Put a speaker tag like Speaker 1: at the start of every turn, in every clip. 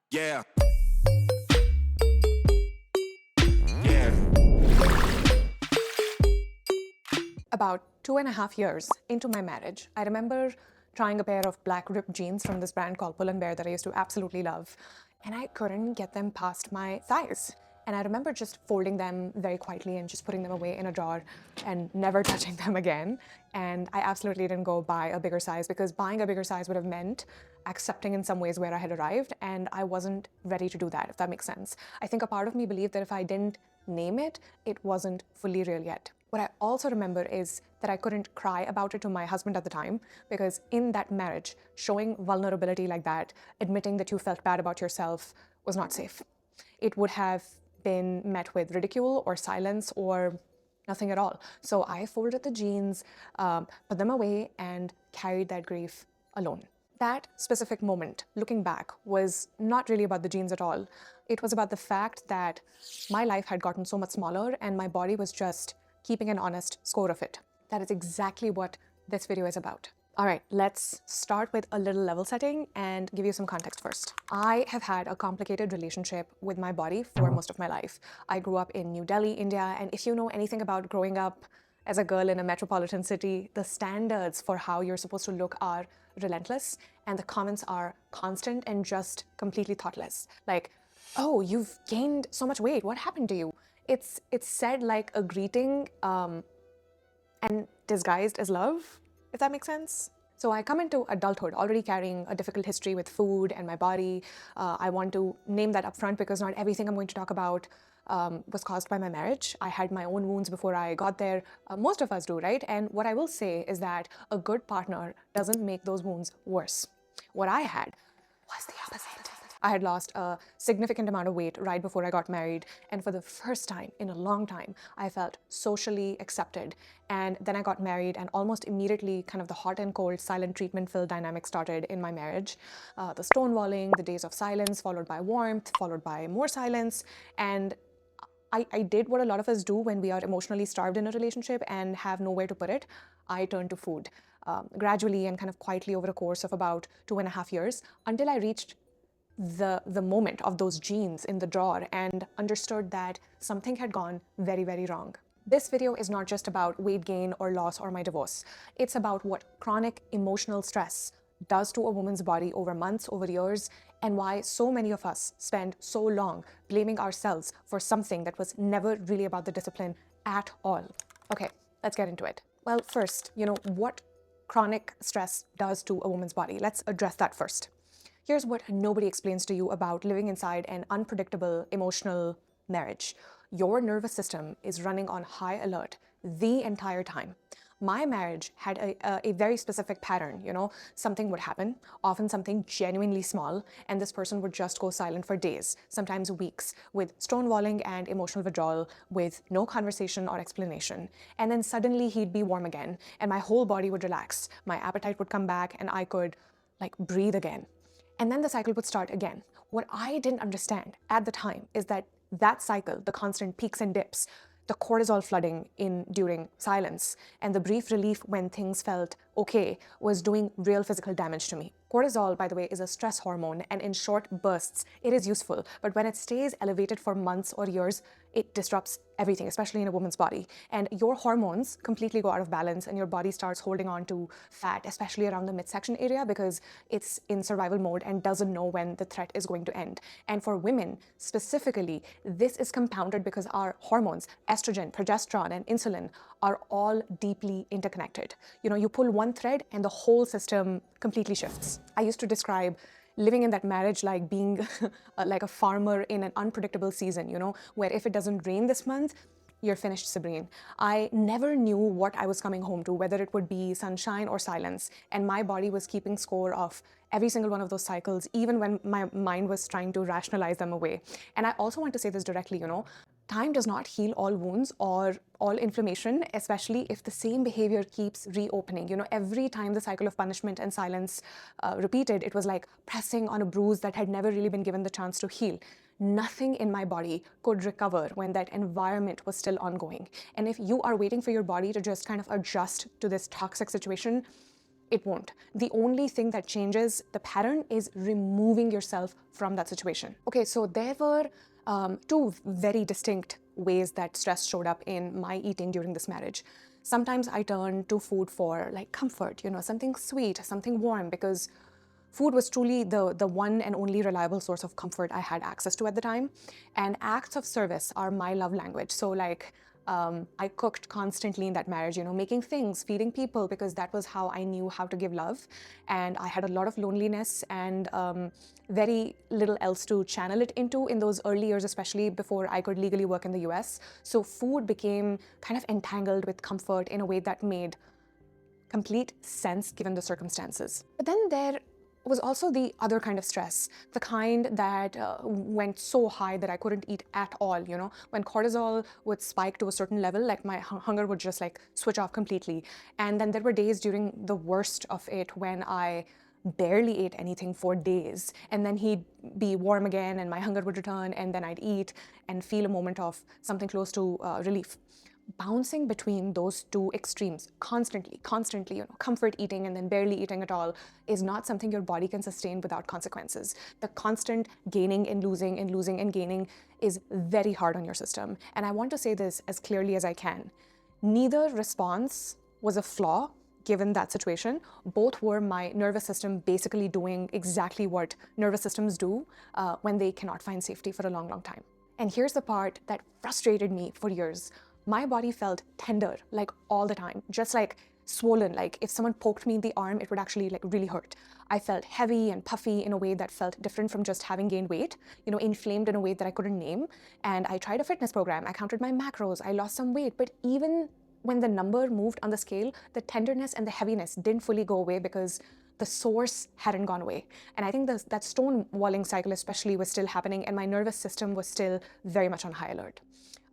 Speaker 1: Yeah. Yeah.
Speaker 2: About 2.5 years into my marriage, I remember trying a pair of black ripped jeans from this brand called Pull and Bear that I used to absolutely love, and I couldn't get them past my thighs. And I remember just folding them very quietly and just putting them away in a drawer and never touching them again. And I absolutely didn't go buy a bigger size because buying a bigger size would have meant accepting in some ways where I had arrived, and I wasn't ready to do that, if that makes sense. I think a part of me believed that if I didn't name it, it wasn't fully real yet. What I also remember is that I couldn't cry about it to my husband at the time because in that marriage, showing vulnerability like that, admitting that you felt bad about yourself, was not safe. It would have been met with ridicule or silence or nothing at all. So I folded the jeans, put them away, and carried that grief alone. That specific moment, looking back, was not really about the jeans at all. It was about the fact that my life had gotten so much smaller and my body was just keeping an honest score of it. That is exactly what this video is about. All right, let's start with a little level setting and give you some context first. I have had a complicated relationship with my body for most of my life. I grew up in New Delhi, India, and if you know anything about growing up as a girl in a metropolitan city, the standards for how you're supposed to look are relentless, and the comments are constant and just completely thoughtless. Like, oh, you've gained so much weight. What happened to you? It's said like a greeting and disguised as love, if that makes sense. So I come into adulthood already carrying a difficult history with food and my body. I want to name that up front because not everything I'm going to talk about was caused by my marriage. I had my own wounds before I got there. Most of us do, right? And what I will say is that a good partner doesn't make those wounds worse. What I had was the opposite. I had lost a significant amount of weight right before I got married, and for the first time in a long time, I felt socially accepted. And then I got married, and almost immediately, kind of the hot and cold, silent treatment filled dynamic started in my marriage. The stonewalling, the days of silence, followed by warmth, followed by more silence. And I did what a lot of us do when we are emotionally starved in a relationship and have nowhere to put it. I turned to food. Gradually and kind of quietly over a course of about 2.5 years, until I reached the moment of those jeans in the drawer and understood that something had gone very, very wrong. This video is not just about weight gain or loss or my divorce. It's about what chronic emotional stress does to a woman's body over months, over years, and why so many of us spend so long blaming ourselves for something that was never really about the discipline at all. Okay, let's get into it. Well, first, what chronic stress does to a woman's body. Let's address that first. Here's what nobody explains to you about living inside an unpredictable emotional marriage. Your nervous system is running on high alert the entire time. My marriage had a very specific pattern, something would happen, often something genuinely small, and this person would just go silent for days, sometimes weeks, with stonewalling and emotional withdrawal, with no conversation or explanation. And then suddenly he'd be warm again, and my whole body would relax, my appetite would come back, and I could, breathe again. And then the cycle would start again. What I didn't understand at the time is that cycle, the constant peaks and dips, the cortisol flooding in during silence, and the brief relief when things felt okay was doing real physical damage to me. Cortisol, by the way, is a stress hormone, and in short bursts, it is useful. But when it stays elevated for months or years, it disrupts everything, especially in a woman's body. And your hormones completely go out of balance, and your body starts holding on to fat, especially around the midsection area, because it's in survival mode and doesn't know when the threat is going to end. And for women specifically, this is compounded because our hormones, estrogen, progesterone, and insulin, are all deeply interconnected. You pull one thread and the whole system completely shifts. I used to describe living in that marriage like being like a farmer in an unpredictable season, where if it doesn't rain this month, you're finished, Sabrine. I never knew what I was coming home to, whether it would be sunshine or silence. And my body was keeping score of every single one of those cycles, even when my mind was trying to rationalize them away. And I also want to say this directly, time does not heal all wounds or all inflammation, especially if the same behavior keeps reopening. Every time the cycle of punishment and silence repeated, it was like pressing on a bruise that had never really been given the chance to heal. Nothing in my body could recover when that environment was still ongoing. And if you are waiting for your body to just kind of adjust to this toxic situation, It won't. The only thing that changes the pattern is removing yourself from that situation. Okay, so there were two very distinct ways that stress showed up in my eating during this marriage. Sometimes I turned to food for like comfort, something sweet, something warm, because food was truly the one and only reliable source of comfort I had access to at the time. And acts of service are my love language. So like, I cooked constantly in that marriage, making things, feeding people, because that was how I knew how to give love. And I had a lot of loneliness and very little else to channel it into in those early years, especially before I could legally work in the US. So food became kind of entangled with comfort in a way that made complete sense given the circumstances. But then there was also the other kind of stress, the kind that went so high that I couldn't eat at all, when cortisol would spike to a certain level, like my hunger would just like switch off completely. And then there were days during the worst of it when I barely ate anything for days, and then he'd be warm again and my hunger would return, and then I'd eat and feel a moment of something close to relief. Bouncing between those two extremes constantly, comfort eating and then barely eating at all, is not something your body can sustain without consequences. The constant gaining and losing and losing and gaining is very hard on your system. And I want to say this as clearly as I can. Neither response was a flaw given that situation. Both were my nervous system basically doing exactly what nervous systems do when they cannot find safety for a long, long time. And here's the part that frustrated me for years. My body felt tender, like all the time, just like swollen. Like if someone poked me in the arm, it would actually like really hurt. I felt heavy and puffy in a way that felt different from just having gained weight, inflamed in a way that I couldn't name. And I tried a fitness program. I counted my macros. I lost some weight. But even when the number moved on the scale, the tenderness and the heaviness didn't fully go away because the source hadn't gone away. And I think that stonewalling cycle especially was still happening, and my nervous system was still very much on high alert.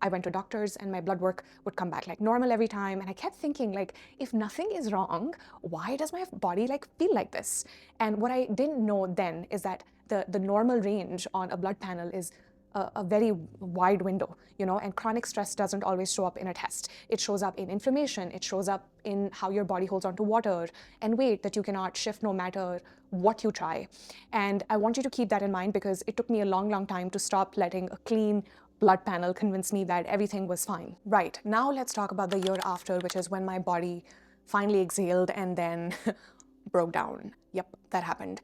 Speaker 2: I went to doctors and my blood work would come back like normal every time. And I kept thinking, like, if nothing is wrong, why does my body like feel like this? And what I didn't know then is that the normal range on a blood panel is a very wide window, and chronic stress doesn't always show up in a test. It shows up in inflammation. It shows up in how your body holds onto water and weight that you cannot shift no matter what you try. And I want you to keep that in mind, because it took me a long, long time to stop letting a clean blood panel convince me that everything was fine. Right, now let's talk about the year after, which is when my body finally exhaled and then broke down. Yep, that happened.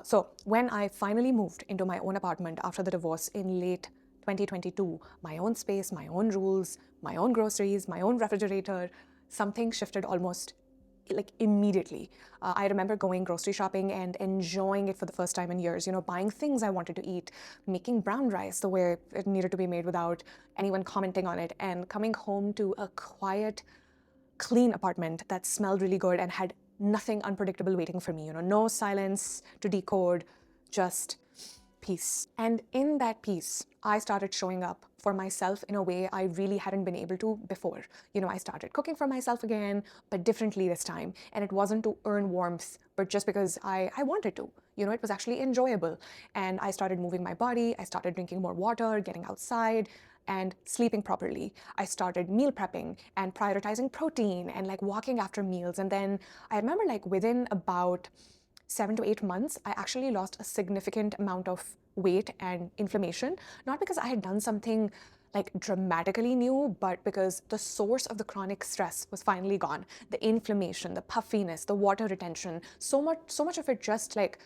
Speaker 2: So when I finally moved into my own apartment after the divorce in late 2022, my own space, my own rules, my own groceries, my own refrigerator, something shifted almost like immediately. I remember going grocery shopping and enjoying it for the first time in years, buying things I wanted to eat, making brown rice the way it needed to be made without anyone commenting on it, and coming home to a quiet, clean apartment that smelled really good and had nothing unpredictable waiting for me, no silence to decode, just peace. And in that peace, I started showing up for myself in a way I really hadn't been able to before. I started cooking for myself again, but differently this time. And it wasn't to earn warmth, but just because I wanted to. It was actually enjoyable. And I started moving my body. I started drinking more water, getting outside, and sleeping properly. I started meal prepping and prioritizing protein and like walking after meals. And then I remember like within about 7 to 8 months, I actually lost a significant amount of weight and inflammation, not because I had done something like dramatically new, but because the source of the chronic stress was finally gone. The inflammation, the puffiness, the water retention, so much of it just like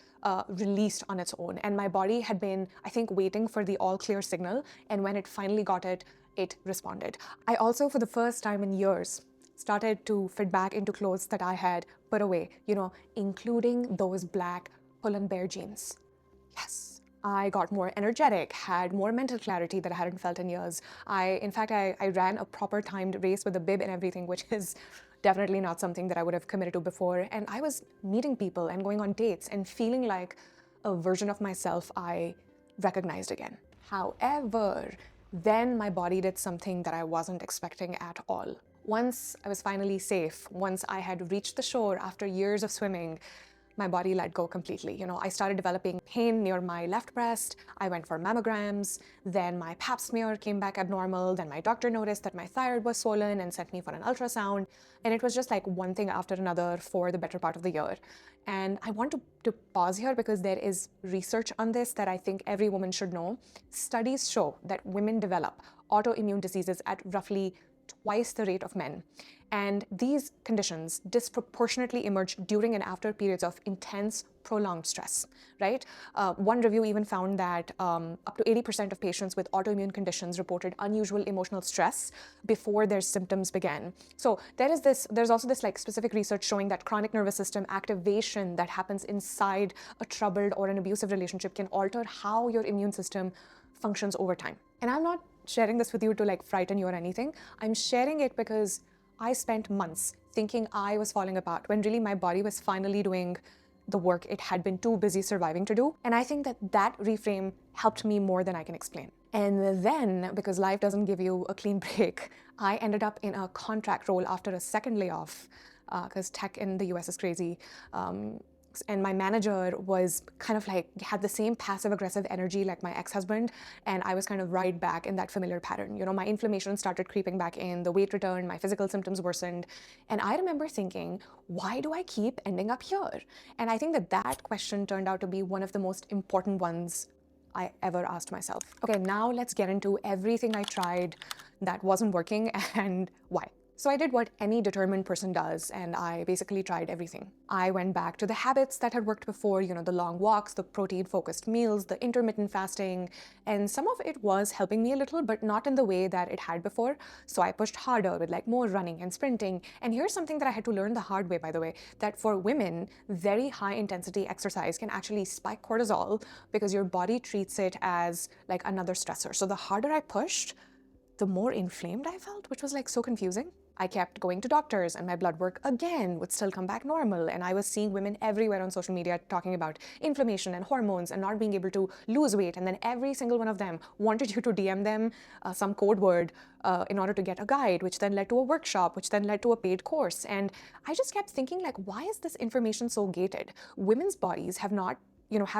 Speaker 2: released on its own. And my body had been, I think, waiting for the all clear signal. And when it finally got it, it responded. I also, for the first time in years, started to fit back into clothes that I had put away, including those black pull-and-bear jeans. Yes. I got more energetic, had more mental clarity that I hadn't felt in years. In fact, I ran a proper timed race with a bib and everything, which is definitely not something that I would have committed to before. And I was meeting people and going on dates and feeling like a version of myself I recognized again. However, then my body did something that I wasn't expecting at all. Once I was finally safe, once I had reached the shore after years of swimming, my body let go completely. I started developing pain near my left breast. I went for mammograms. Then my pap smear came back abnormal. Then my doctor noticed that my thyroid was swollen and sent me for an ultrasound. And it was just like one thing after another for the better part of the year. And I want to pause here because there is research on this that I think every woman should know. Studies show that women develop autoimmune diseases at roughly twice the rate of men. And these conditions disproportionately emerge during and after periods of intense, prolonged stress, right? One review even found that up to 80% of patients with autoimmune conditions reported unusual emotional stress before their symptoms began. So there's also this like specific research showing that chronic nervous system activation that happens inside a troubled or an abusive relationship can alter how your immune system functions over time. And I'm not sharing this with you to like frighten you or anything. I'm sharing it because I spent months thinking I was falling apart when really my body was finally doing the work it had been too busy surviving to do. And I think that reframe helped me more than I can explain. And then, because life doesn't give you a clean break, I ended up in a contract role after a second layoff, because tech in the US is crazy. And my manager was kind of like, had the same passive aggressive energy like my ex-husband, and I was kind of right back in that familiar pattern. My inflammation started creeping back in, the weight returned, my physical symptoms worsened. And I remember thinking, why do I keep ending up here? And I think that question turned out to be one of the most important ones I ever asked myself. Okay, now let's get into everything I tried that wasn't working and why. So I did what any determined person does, and I basically tried everything. I went back to the habits that had worked before, the long walks, the protein-focused meals, the intermittent fasting, and some of it was helping me a little, but not in the way that it had before. So I pushed harder with like more running and sprinting. And here's something that I had to learn the hard way, by the way, that for women, very high intensity exercise can actually spike cortisol because your body treats it as like another stressor. So the harder I pushed, the more inflamed I felt, which was like so confusing. I kept going to doctors and my blood work again would still come back normal. And I was seeing women everywhere on social media talking about inflammation and hormones and not being able to lose weight. And then every single one of them wanted you to DM them some code word in order to get a guide, which then led to a workshop, which then led to a paid course. And I just kept thinking like, why is this information so gated? Women's bodies have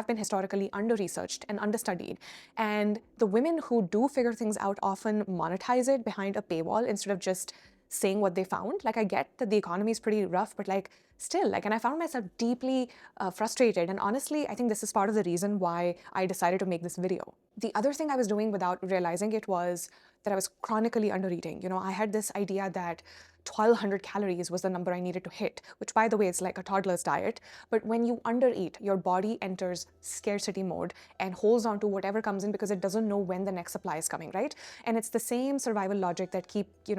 Speaker 2: been historically under-researched and understudied. And the women who do figure things out often monetize it behind a paywall instead of just saying what they found. Like, I get that the economy is pretty rough, but like still, like, and I found myself deeply frustrated. And honestly, I think this is part of the reason why I decided to make this video. The other thing I was doing without realizing it was that I was chronically under-eating. I had this idea that 1,200 calories was the number I needed to hit, which by the way is like a toddler's diet. But when you undereat, your body enters scarcity mode and holds on to whatever comes in because it doesn't know when the next supply is coming, right? And it's the same survival logic that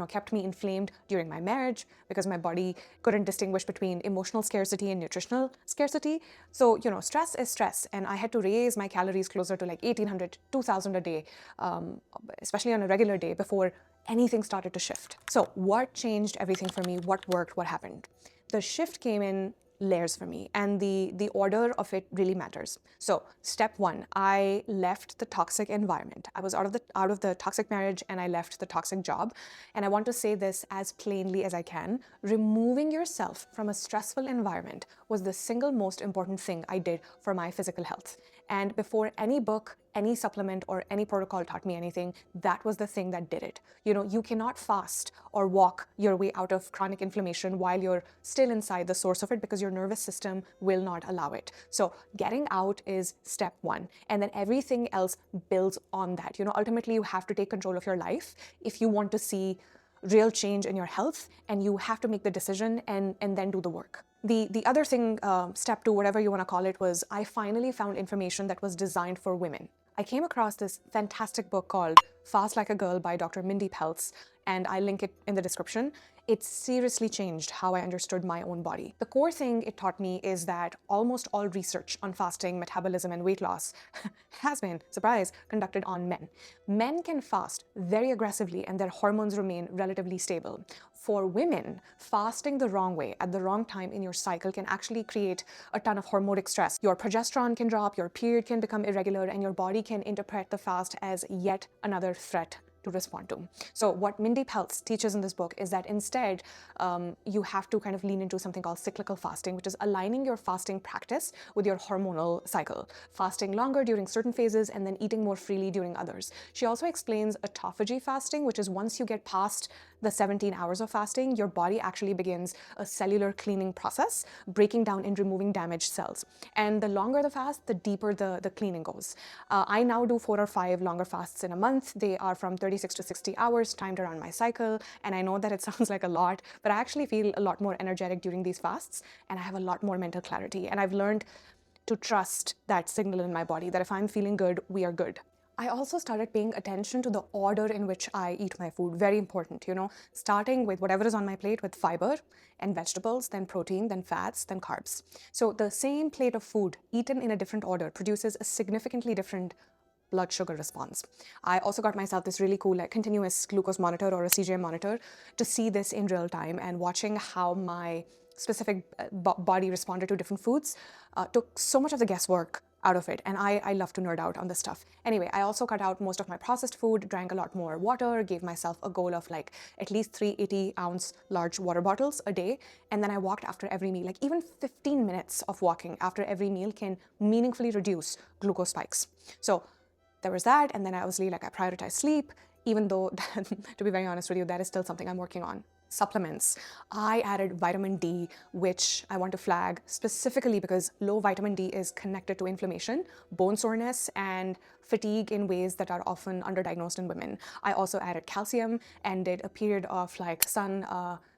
Speaker 2: kept me inflamed during my marriage because my body couldn't distinguish between emotional scarcity and nutritional scarcity. So, stress is stress. And I had to raise my calories closer to like 1,800, 2,000 a day, especially on a regular day before anything started to shift. So what changed everything for me? What worked? What happened? The shift came in layers for me, and the order of it really matters. So step one, I left the toxic environment. I was out of the toxic marriage and I left the toxic job. And I want to say this as plainly as I can. Removing yourself from a stressful environment was the single most important thing I did for my physical health. And before any book, any supplement, or any protocol taught me anything, that was the thing that did it. You cannot fast or walk your way out of chronic inflammation while you're still inside the source of it because your nervous system will not allow it. So getting out is step one. And then everything else builds on that. Ultimately, you have to take control of your life if you want to see real change in your health, and you have to make the decision and then do the work. The other thing, step two, whatever you want to call it, was I finally found information that was designed for women. I came across this fantastic book called Fast Like a Girl by Dr. Mindy Pelz, and I link it in the description. It seriously changed how I understood my own body. The core thing it taught me is that almost all research on fasting, metabolism, and weight loss has been, surprise, conducted on men. Men can fast very aggressively and their hormones remain relatively stable. For women, fasting the wrong way at the wrong time in your cycle can actually create a ton of hormonic stress. Your progesterone can drop, your period can become irregular, and your body can interpret the fast as yet another threat to respond to. So what Mindy Peltz teaches in this book is that instead, you have to kind of lean into something called cyclical fasting, which is aligning your fasting practice with your hormonal cycle, fasting longer during certain phases and then eating more freely during others. She also explains autophagy fasting, which is once you get past the 17 hours of fasting, your body actually begins a cellular cleaning process, breaking down and removing damaged cells. And the longer the fast, the deeper the cleaning goes. I now do 4 or 5 longer fasts in a month. They are from 36 to 60 hours, timed around my cycle. And I know that it sounds like a lot, but I actually feel a lot more energetic during these fasts, and I have a lot more mental clarity. And I've learned to trust that signal in my body that if I'm feeling good, we are good. I also started paying attention to the order in which I eat my food. Very important, starting with whatever is on my plate with fiber and vegetables, then protein, then fats, then carbs. So the same plate of food eaten in a different order produces a significantly different blood sugar response. I also got myself this really cool continuous glucose monitor or a CGM monitor to see this in real time, and watching how my specific body responded to different foods took so much of the guesswork out of it. And I love to nerd out on this stuff. Anyway, I also cut out most of my processed food, drank a lot more water, gave myself a goal of at least 3 80-ounce large water bottles a day. And then I walked after every meal. Even 15 minutes of walking after every meal can meaningfully reduce glucose spikes. So there was that. And then obviously I prioritize sleep, even though to be very honest with you, that is still something I'm working on. Supplements. I added vitamin D, which I want to flag specifically because low vitamin D is connected to inflammation, bone soreness, and fatigue in ways that are often underdiagnosed in women. I also added calcium and did a period of sun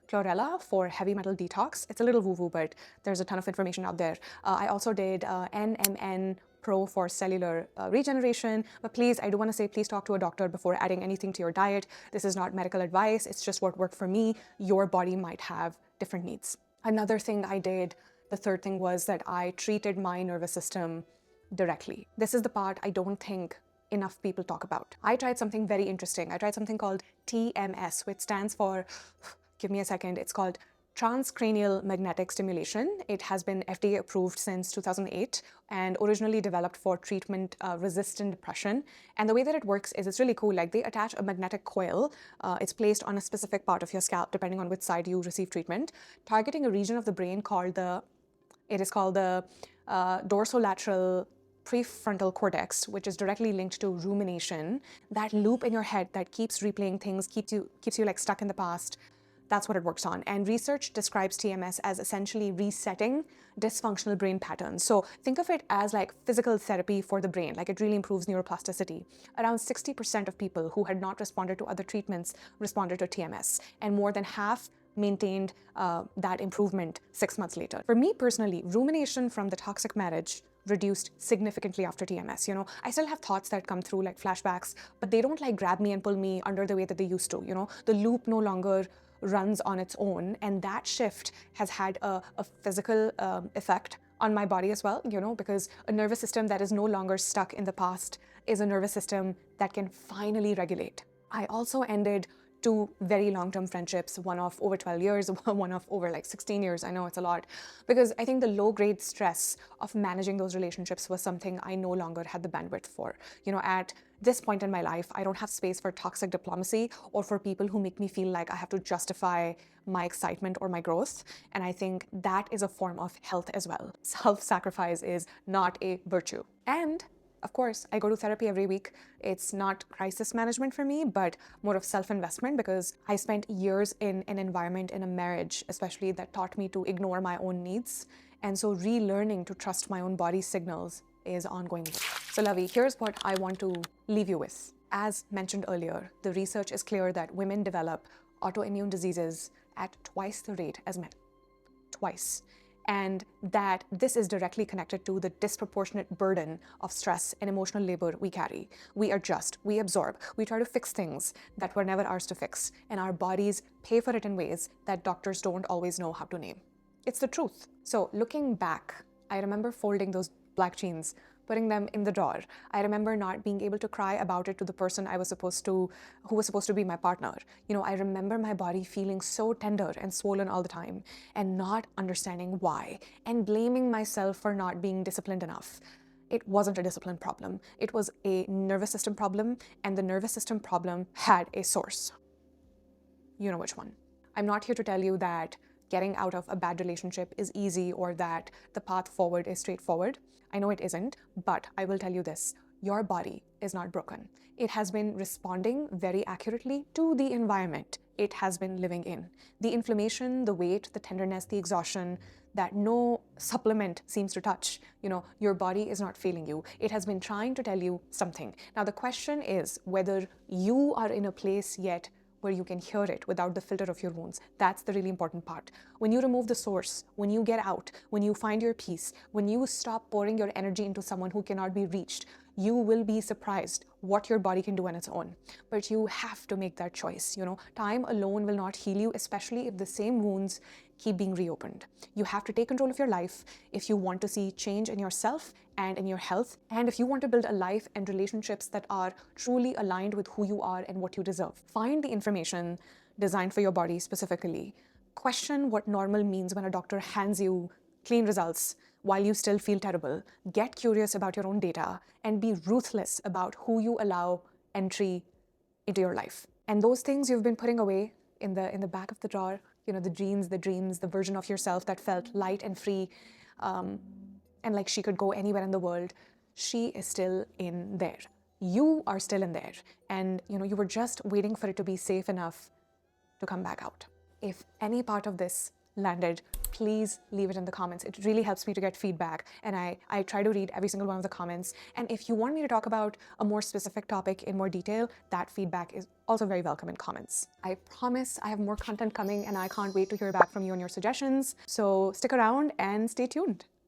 Speaker 2: chlorella for heavy metal detox. It's a little woo-woo, but there's a ton of information out there. I also did NMN Pro for cellular regeneration. But please, I do want to say, please talk to a doctor before adding anything to your diet. This is not medical advice. It's just what worked for me. Your body might have different needs. Another thing I did, the third thing, was that I treated my nervous system directly. This is the part I don't think enough people talk about. I tried something very interesting. I tried something called TMS, which stands for, give me a second, it's called transcranial magnetic stimulation. It has been FDA approved since 2008 and originally developed for treatment resistant depression. And the way that it works is it's really cool. They attach a magnetic coil. It's placed on a specific part of your scalp, depending on which side you receive treatment, targeting a region of the brain called the dorsolateral prefrontal cortex, which is directly linked to rumination. That loop in your head that keeps replaying things, keeps you stuck in the past. That's what it works on. And research describes TMS as essentially resetting dysfunctional brain patterns. So think of it as physical therapy for the brain. It really improves neuroplasticity. Around 60% of people who had not responded to other treatments responded to TMS, and more than half maintained that improvement 6 months later. For me personally, rumination from the toxic marriage reduced significantly after TMS. I still have thoughts that come through flashbacks, but they don't grab me and pull me under the way that they used to. The loop no longer runs on its own, and that shift has had a physical effect on my body as well, because a nervous system that is no longer stuck in the past is a nervous system that can finally regulate. I also ended 2 very long-term friendships, one of over 12 years, one of over 16 years. I know it's a lot, because I think the low-grade stress of managing those relationships was something I no longer had the bandwidth for. At this point in my life, I don't have space for toxic diplomacy or for people who make me feel like I have to justify my excitement or my growth. And I think that is a form of health as well. Self-sacrifice is not a virtue. And of course, I go to therapy every week. It's not crisis management for me, but more of self-investment, because I spent years in an environment, in a marriage especially, that taught me to ignore my own needs. And so relearning to trust my own body's signals is ongoing work. So Lavi, here's what I want to leave you with. As mentioned earlier, the research is clear that women develop autoimmune diseases at twice the rate as men. Twice. And that this is directly connected to the disproportionate burden of stress and emotional labor we carry. We adjust, we absorb, we try to fix things that were never ours to fix, and our bodies pay for it in ways that doctors don't always know how to name. It's the truth. So looking back, I remember folding those black jeans, putting them in the drawer. I remember not being able to cry about it to the person who was supposed to be my partner. I remember my body feeling so tender and swollen all the time and not understanding why, and blaming myself for not being disciplined enough. It wasn't a discipline problem. It was a nervous system problem, and the nervous system problem had a source. You know which one. I'm not here to tell you that getting out of a bad relationship is easy or that the path forward is straightforward. I know it isn't, but I will tell you this. Your body is not broken. It has been responding very accurately to the environment it has been living in. The inflammation, the weight, the tenderness, the exhaustion that no supplement seems to touch. Your body is not failing you. It has been trying to tell you something. Now, the question is whether you are in a place yet where you can hear it without the filter of your wounds. That's the really important part. When you remove the source, when you get out, when you find your peace, when you stop pouring your energy into someone who cannot be reached, you will be surprised what your body can do on its own. But you have to make that choice. Time alone will not heal you, especially if the same wounds keep being reopened. You have to take control of your life if you want to see change in yourself and in your health, and if you want to build a life and relationships that are truly aligned with who you are and what you deserve. Find the information designed for your body specifically. Question what normal means when a doctor hands you clean results while you still feel terrible. Get curious about your own data and be ruthless about who you allow entry into your life. And those things you've been putting away in the back of the drawer, the jeans, the dreams, the version of yourself that felt light and free, and like she could go anywhere in the world, she is still in there. You are still in there. And you were just waiting for it to be safe enough to come back out. If any part of this landed, please leave it in the comments. It really helps me to get feedback, and I try to read every single one of the comments. And if you want me to talk about a more specific topic in more detail, that feedback is also very welcome in comments. I promise I have more content coming, and I can't wait to hear back from you on your suggestions. So stick around and stay tuned.